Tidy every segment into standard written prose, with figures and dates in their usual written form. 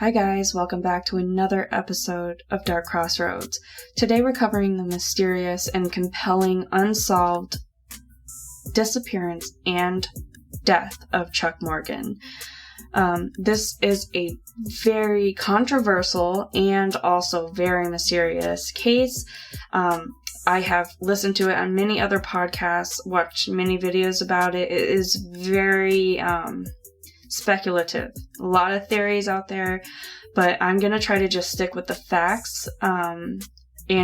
Hi guys, welcome back to another episode of Dark Crossroads. Today we're covering the mysterious and compelling unsolved disappearance and death of Chuck Morgan. This is a very controversial and also very mysterious case. I have listened to it on many other podcasts, watched many videos about it. It is very speculative. A lot of theories out there, but I'm going to try to just stick with the facts and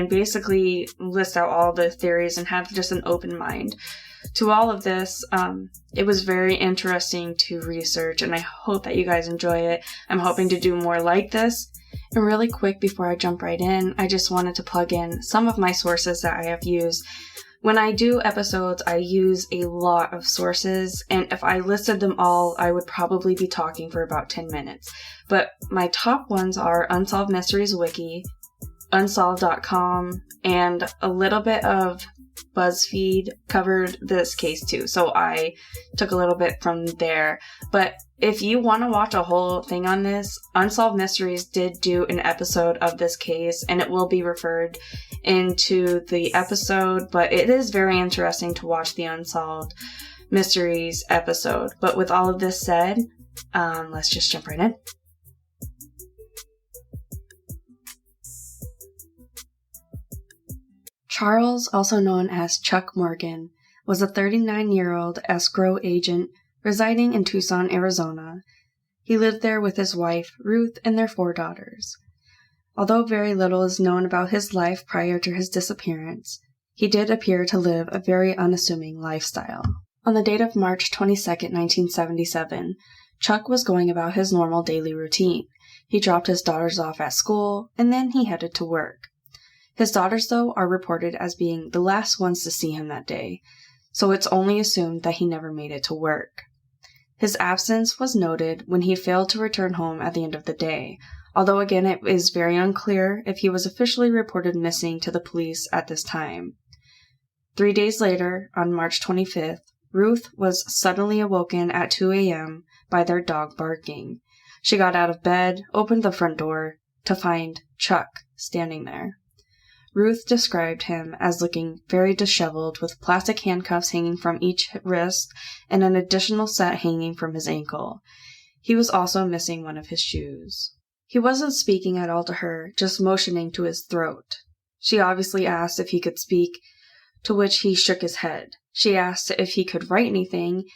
basically list out all the theories and have just an open mind to all of this. It was very interesting to research, and I hope that you guys enjoy it. I'm hoping to do more like this. And really quick, before I jump right in, I just wanted to plug in some of my sources that I have used. When I do episodes, I use a lot of sources, and if I listed them all, I would probably be talking for about 10 minutes. But my top ones are Unsolved Mysteries Wiki, unsolved.com, and a little bit of BuzzFeed covered this case too, so I took a little bit from there. But if you want to watch a whole thing on this, Unsolved Mysteries did do an episode of this case, and it will be referred into the episode, but it is very interesting to watch the Unsolved Mysteries episode. But with all of this said, let's just jump right in. Charles, also known as Chuck Morgan, was a 39-year-old escrow agent residing in Tucson, Arizona. He lived there with his wife, Ruth, and their 4 daughters. Although very little is known about his life prior to his disappearance, he did appear to live a very unassuming lifestyle. On the date of March 22, 1977, Chuck was going about his normal daily routine. He dropped his daughters off at school, and then he headed to work. His daughters, though, are reported as being the last ones to see him that day, so it's only assumed that he never made it to work. His absence was noted when he failed to return home at the end of the day, although again it is very unclear if he was officially reported missing to the police at this time. 3 days later, on March 25th, Ruth was suddenly awoken at 2 a.m. by their dog barking. She got out of bed, opened the front door, to find Chuck standing there. Ruth described him as looking very disheveled, with plastic handcuffs hanging from each wrist and an additional set hanging from his ankle. He was also missing one of his shoes. He wasn't speaking at all to her, just motioning to his throat. She obviously asked if he could speak, to which he shook his head. She asked if he could write anything,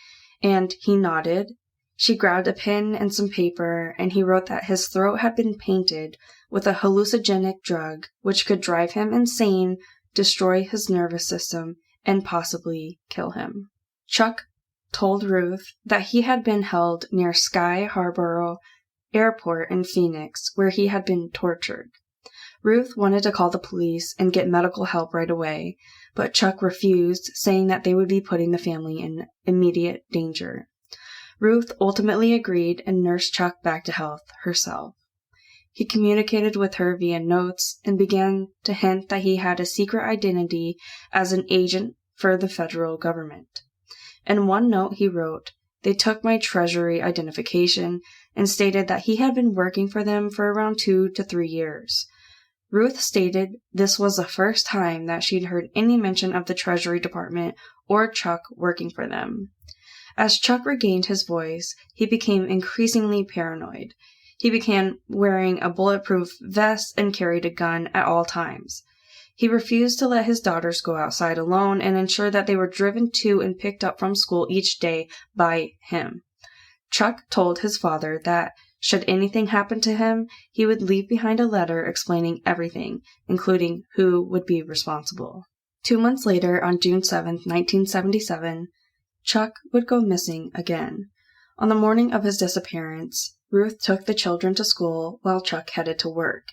and he nodded. She grabbed a pen and some paper, and he wrote that his throat had been painted with a hallucinogenic drug which could drive him insane, destroy his nervous system, and possibly kill him. Chuck told Ruth that he had been held near Sky Harbor Airport in Phoenix, where he had been tortured. Ruth wanted to call the police and get medical help right away, but Chuck refused, saying that they would be putting the family in immediate danger. Ruth ultimately agreed and nursed Chuck back to health herself. He communicated with her via notes and began to hint that he had a secret identity as an agent for the federal government. In one note he wrote, "They took my treasury identification," and stated that he had been working for them for around 2 to 3 years. Ruth stated this was the first time that she'd heard any mention of the Treasury Department or Chuck working for them. As Chuck regained his voice, he became increasingly paranoid. He began wearing a bulletproof vest and carried a gun at all times. He refused to let his daughters go outside alone and ensured that they were driven to and picked up from school each day by him. Chuck told his father that, should anything happen to him, he would leave behind a letter explaining everything, including who would be responsible. 2 months later, on June 7, 1977, Chuck would go missing again. On the morning of his disappearance, Ruth took the children to school while Chuck headed to work.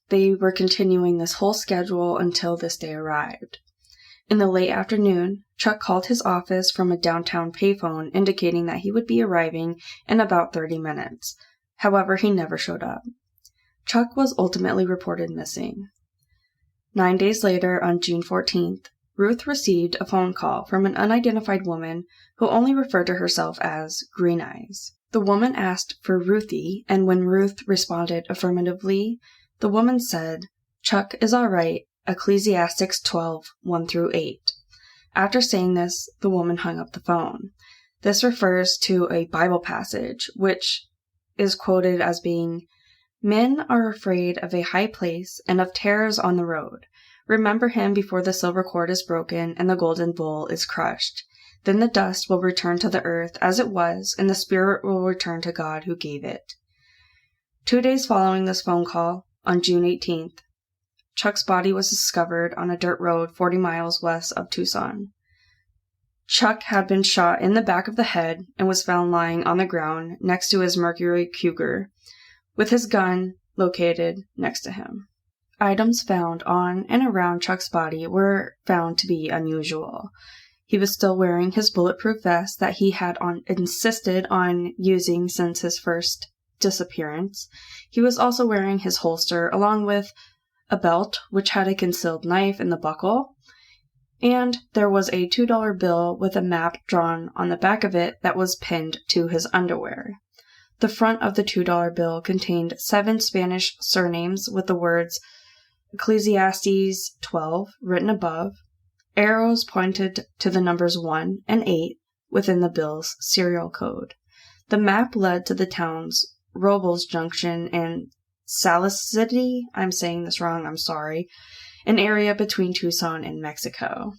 They were continuing this whole schedule until this day arrived. In the late afternoon, Chuck called his office from a downtown payphone indicating that he would be arriving in about 30 minutes. However, he never showed up. Chuck was ultimately reported missing. 9 days later, on June 14th, Ruth received a phone call from an unidentified woman who only referred to herself as Green Eyes. The woman asked for Ruthie, and when Ruth responded affirmatively, the woman said, "Chuck is all right, Ecclesiastes 12, 1-8. After saying this, the woman hung up the phone. This refers to a Bible passage, which is quoted as being, "Men are afraid of a high place and of terrors on the road. Remember him before the silver cord is broken and the golden bowl is crushed. Then the dust will return to the earth as it was, and the spirit will return to God who gave it." 2 days following this phone call, on June 18th, Chuck's body was discovered on a dirt road 40 miles west of Tucson. Chuck had been shot in the back of the head and was found lying on the ground next to his Mercury Cougar, with his gun located next to him. Items found on and around Chuck's body were found to be unusual. He was still wearing his bulletproof vest that he had insisted on using since his first disappearance. He was also wearing his holster along with a belt which had a concealed knife in the buckle, and there was a $2 bill with a map drawn on the back of it that was pinned to his underwear. The front of the $2 bill contained 7 Spanish surnames with the words Ecclesiastes 12 written above. Arrows pointed to the numbers 1 and 8 within the bill's serial code. The map led to the towns Robles Junction and Salis City, I'm saying this wrong, I'm sorry, an area between Tucson and Mexico.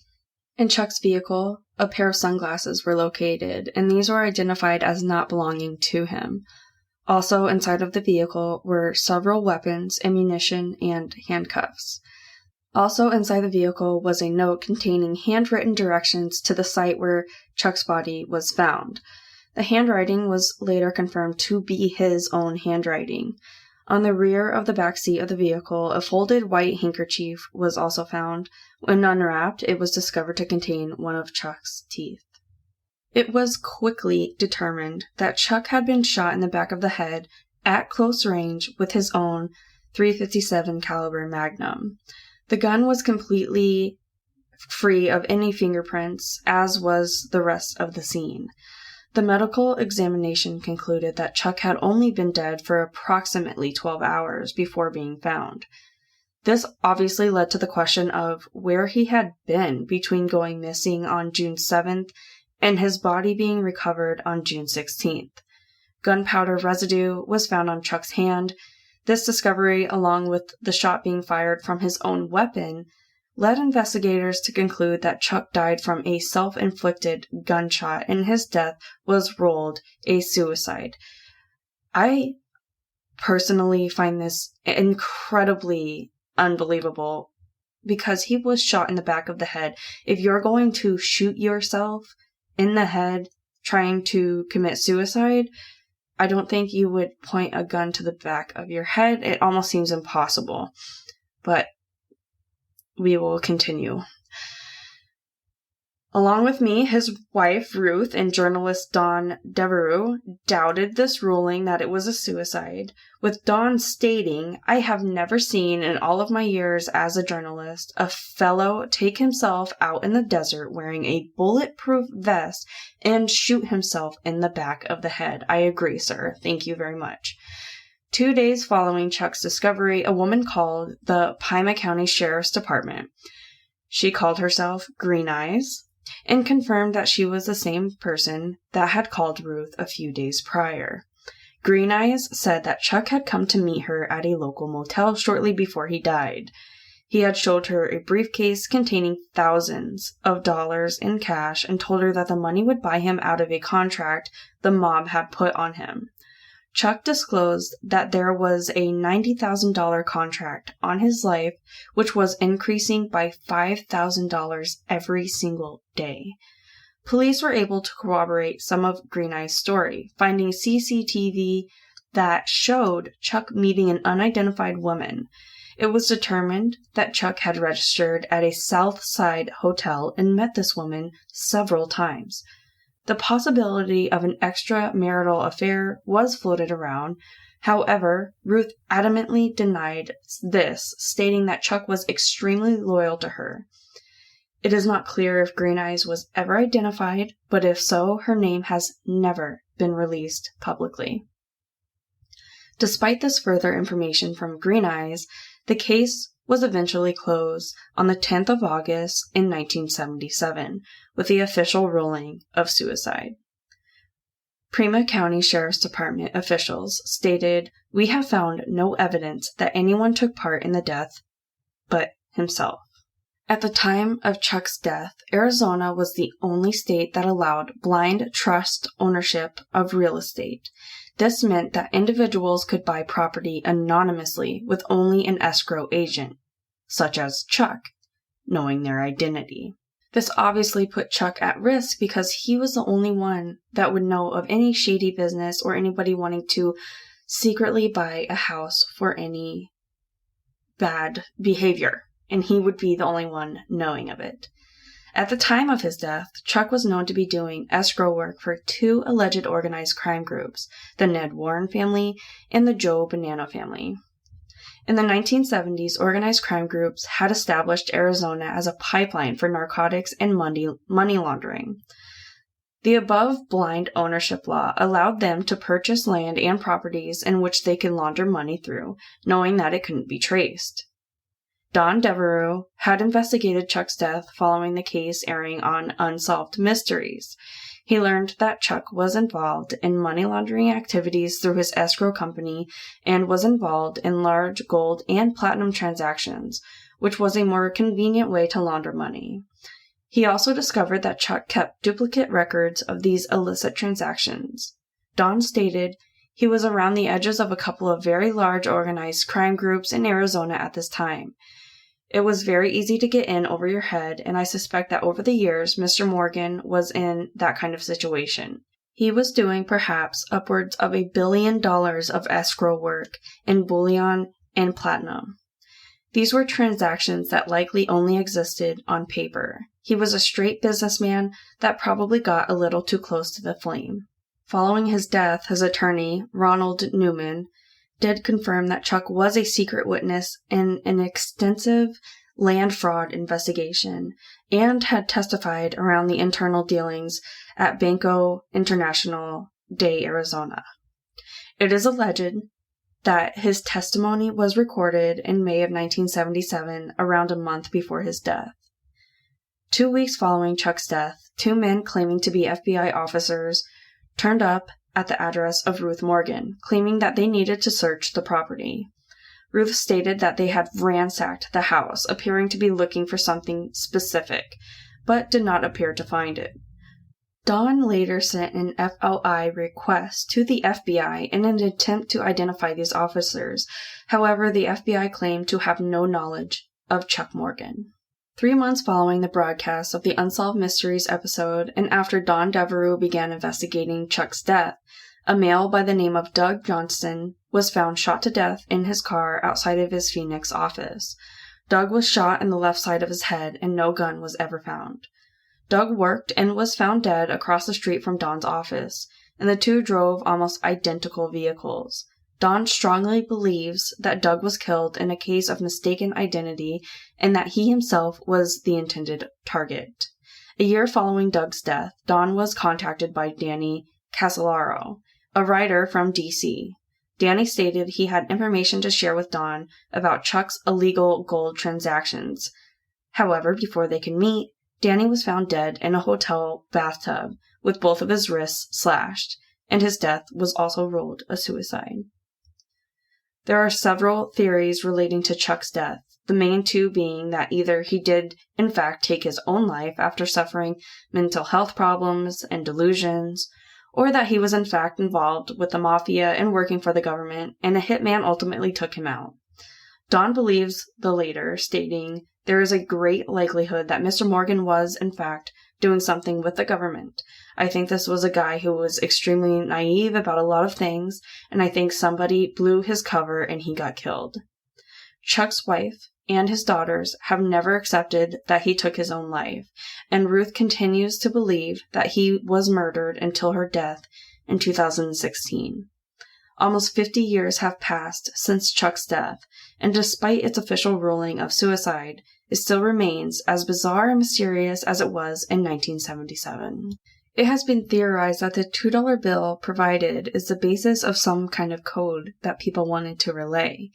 In Chuck's vehicle, a pair of sunglasses were located, and these were identified as not belonging to him. Also inside of the vehicle were several weapons, ammunition, and handcuffs. Also inside the vehicle was a note containing handwritten directions to the site where Chuck's body was found. The handwriting was later confirmed to be his own handwriting. On the rear of the back seat of the vehicle, a folded white handkerchief was also found. When unwrapped, it was discovered to contain one of Chuck's teeth. It was quickly determined that Chuck had been shot in the back of the head at close range with his own .357 caliber Magnum. The gun was completely free of any fingerprints, as was the rest of the scene. The medical examination concluded that Chuck had only been dead for approximately 12 hours before being found. This obviously led to the question of where he had been between going missing on June 7th and his body being recovered on June 16th. Gunpowder residue was found on Chuck's hand. This discovery, along with the shot being fired from his own weapon, led investigators to conclude that Chuck died from a self-inflicted gunshot and his death was ruled a suicide. I personally find this incredibly unbelievable because he was shot in the back of the head. If you're going to shoot yourself in the head trying to commit suicide, I don't think you would point a gun to the back of your head. It almost seems impossible. But we will continue. Along with me, his wife, Ruth, and journalist Dawn Devereaux doubted this ruling that it was a suicide, with Dawn stating, "I have never seen in all of my years as a journalist a fellow take himself out in the desert wearing a bulletproof vest and shoot himself in the back of the head. I agree, sir. Thank you very much." 2 days following Chuck's discovery, a woman called the Pima County Sheriff's Department. She called herself Green Eyes and confirmed that she was the same person that had called Ruth a few days prior. Green Eyes said that Chuck had come to meet her at a local motel shortly before he died. He had showed her a briefcase containing thousands of dollars in cash and told her that the money would buy him out of a contract the mob had put on him. Chuck disclosed that there was a $90,000 contract on his life, which was increasing by $5,000 every single day. Police were able to corroborate some of Green Eye's story, finding CCTV that showed Chuck meeting an unidentified woman. It was determined that Chuck had registered at a South Side hotel and met this woman several times. The possibility of an extramarital affair was floated around. However, Ruth adamantly denied this, stating that Chuck was extremely loyal to her. It is not clear if Green Eyes was ever identified, but if so, her name has never been released publicly. Despite this further information from Green Eyes, the case was eventually closed on the 10th of August in 1977 with the official ruling of suicide. Prima County Sheriff's Department officials stated, "We have found no evidence that anyone took part in the death but himself." At the time of Chuck's death, Arizona was the only state that allowed blind trust ownership of real estate. This meant that individuals could buy property anonymously with only an escrow agent, such as Chuck, knowing their identity. This obviously put Chuck at risk because he was the only one that would know of any shady business or anybody wanting to secretly buy a house for any bad behavior, and he would be the only one knowing of it. At the time of his death, Chuck was known to be doing escrow work for two alleged organized crime groups, the Ned Warren family and the Joe Bonanno family. In the 1970s, organized crime groups had established Arizona as a pipeline for narcotics and money laundering. The above blind ownership law allowed them to purchase land and properties in which they could launder money through, knowing that it couldn't be traced. Don Devereaux had investigated Chuck's death following the case airing on Unsolved Mysteries. He learned that Chuck was involved in money laundering activities through his escrow company and was involved in large gold and platinum transactions, which was a more convenient way to launder money. He also discovered that Chuck kept duplicate records of these illicit transactions. Don stated he was around the edges of a couple of very large organized crime groups in Arizona at this time. It was very easy to get in over your head, and I suspect that over the years, Mr. Morgan was in that kind of situation. He was doing perhaps upwards of $1 billion of escrow work in bullion and platinum. These were transactions that likely only existed on paper. He was a straight businessman that probably got a little too close to the flame. Following his death, his attorney, Ronald Newman, did confirm that Chuck was a secret witness in an extensive land fraud investigation and had testified around the internal dealings at Banco International de Arizona. It is alleged that his testimony was recorded in May of 1977, around a month before his death. 2 weeks following Chuck's death, two men claiming to be FBI officers turned up at the address of Ruth Morgan, claiming that they needed to search the property. Ruth stated that they had ransacked the house, appearing to be looking for something specific, but did not appear to find it. Don later sent an FOI request to the FBI in an attempt to identify these officers. However, the FBI claimed to have no knowledge of Chuck Morgan. 3 months following the broadcast of the Unsolved Mysteries episode, and after Don Devereaux began investigating Chuck's death, a male by the name of Doug Johnston was found shot to death in his car outside of his Phoenix office. Doug was shot in the left side of his head, and no gun was ever found. Doug worked and was found dead across the street from Don's office, and the two drove almost identical vehicles. Don strongly believes that Doug was killed in a case of mistaken identity and that he himself was the intended target. A year following Doug's death, Don was contacted by Danny Casolaro, a writer from D.C. Danny stated he had information to share with Don about Chuck's illegal gold transactions. However, before they could meet, Danny was found dead in a hotel bathtub with both of his wrists slashed, and his death was also ruled a suicide. There are several theories relating to Chuck's death, the main two being that either he did, in fact, take his own life after suffering mental health problems and delusions, or that he was in fact involved with the mafia and working for the government, and a hitman ultimately took him out. Don believes the latter, stating, "There is a great likelihood that Mr. Morgan was, in fact, doing something with the government. I think this was a guy who was extremely naive about a lot of things, and I think somebody blew his cover and he got killed." Chuck's wife and his daughters have never accepted that he took his own life, and Ruth continues to believe that he was murdered until her death in 2016. Almost 50 years have passed since Chuck's death, and despite its official ruling of suicide, it still remains as bizarre and mysterious as it was in 1977. It has been theorized that the $2 bill provided is the basis of some kind of code that people wanted to relay.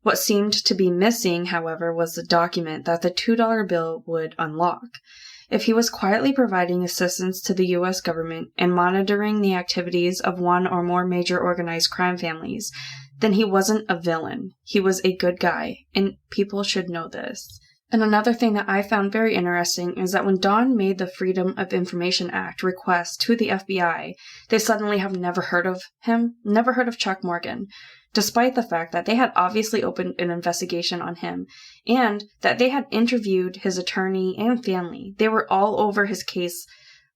What seemed to be missing, however, was the document that the $2 bill would unlock. If he was quietly providing assistance to the U.S. government and monitoring the activities of one or more major organized crime families, then he wasn't a villain. He was a good guy, and people should know this. And another thing that I found very interesting is that when Dawn made the Freedom of Information Act request to the FBI, they suddenly have never heard of him, never heard of Chuck Morgan, despite the fact that they had obviously opened an investigation on him, and that they had interviewed his attorney and family. They were all over his case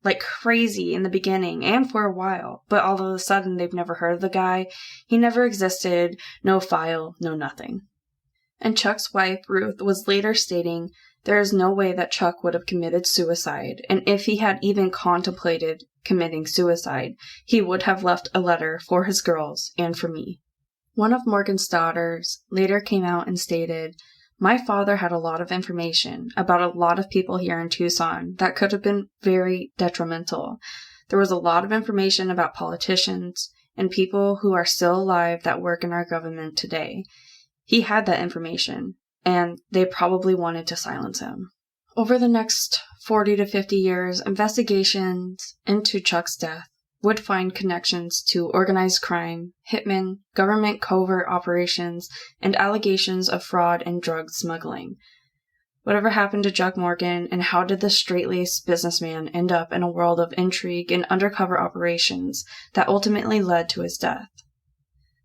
like crazy in the beginning and for a while, but all of a sudden they've never heard of the guy. He never existed, no file, no nothing. And Chuck's wife, Ruth, was later stating there is no way that Chuck would have committed suicide, and if he had even contemplated committing suicide, he would have left a letter for his girls and for me. One of Morgan's daughters later came out and stated, "My father had a lot of information about a lot of people here in Tucson that could have been very detrimental. There was a lot of information about politicians and people who are still alive that work in our government today. He had that information, and they probably wanted to silence him." Over the next 40 to 50 years, investigations into Chuck's death would find connections to organized crime, hitmen, government covert operations, and allegations of fraud and drug smuggling. Whatever happened to Chuck Morgan, and how did this straight-laced businessman end up in a world of intrigue and undercover operations that ultimately led to his death?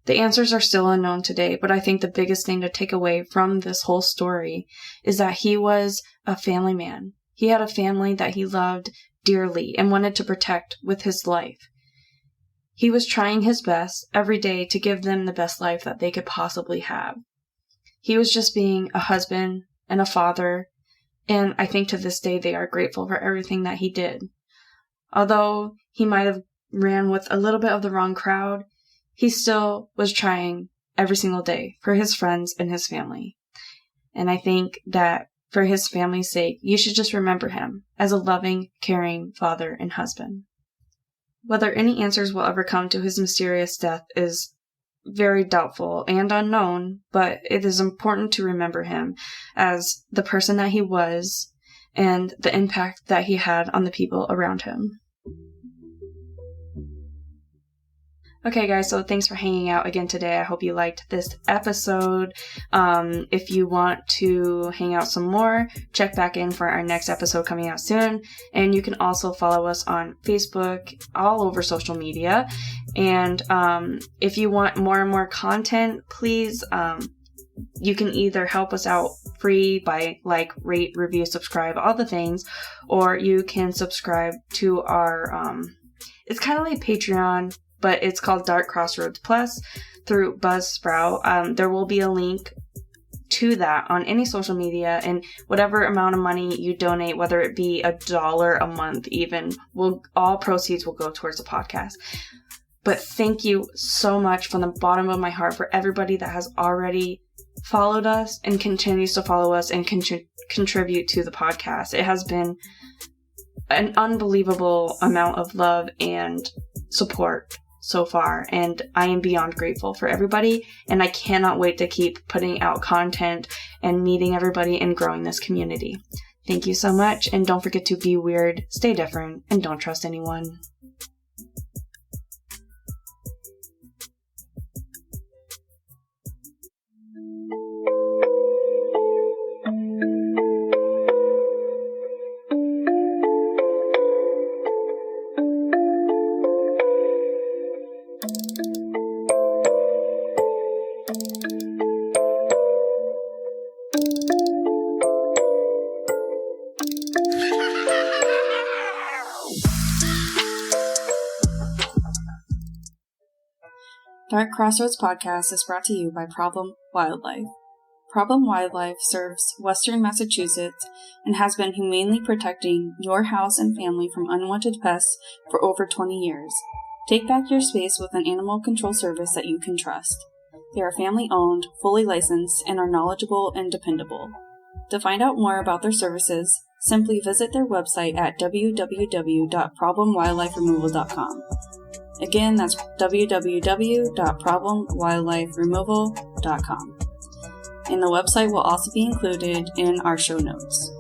The answers are still unknown today, but I think the biggest thing to take away from this whole story is that he was a family man. He had a family that he loved dearly and wanted to protect with his life. He was trying his best every day to give them the best life that they could possibly have. He was just being a husband and a father, and I think to this day they are grateful for everything that he did. Although he might have ran with a little bit of the wrong crowd, he still was trying every single day for his friends and his family. And I think that for his family's sake, you should just remember him as a loving, caring father and husband. Whether any answers will ever come to his mysterious death is very doubtful and unknown, but it is important to remember him as the person that he was and the impact that he had on the people around him. Okay, guys, so thanks for hanging out again today. I hope you liked this episode. If you want to hang out some more, check back in for our next episode coming out soon. And you can also follow us on Facebook, all over social media. And if you want more and more content, please, you can either help us out free by rate, review, subscribe, all the things, or you can subscribe to our, it's kind of like Patreon, but it's called Dark Crossroads Plus through Buzzsprout. There will be a link to that on any social media, and whatever amount of money you donate, whether it be $1 a month even, all proceeds will go towards the podcast. But thank you so much from the bottom of my heart for everybody that has already followed us and continues to follow us and contribute to the podcast. It has been an unbelievable amount of love and support so far, and I am beyond grateful for everybody, and I cannot wait to keep putting out content and meeting everybody and growing this community. Thank you so much, and don't forget to be weird, stay different, and don't trust anyone. Dark Crossroads Podcast is brought to you by Problem Wildlife. Problem Wildlife serves Western Massachusetts and has been humanely protecting your house and family from unwanted pests for over 20 years. Take back your space with an animal control service that you can trust. They are family-owned, fully licensed, and are knowledgeable and dependable. To find out more about their services, simply visit their website at www.problemwildliferemoval.com. Again, that's www.problemwildliferemoval.com. And the website will also be included in our show notes.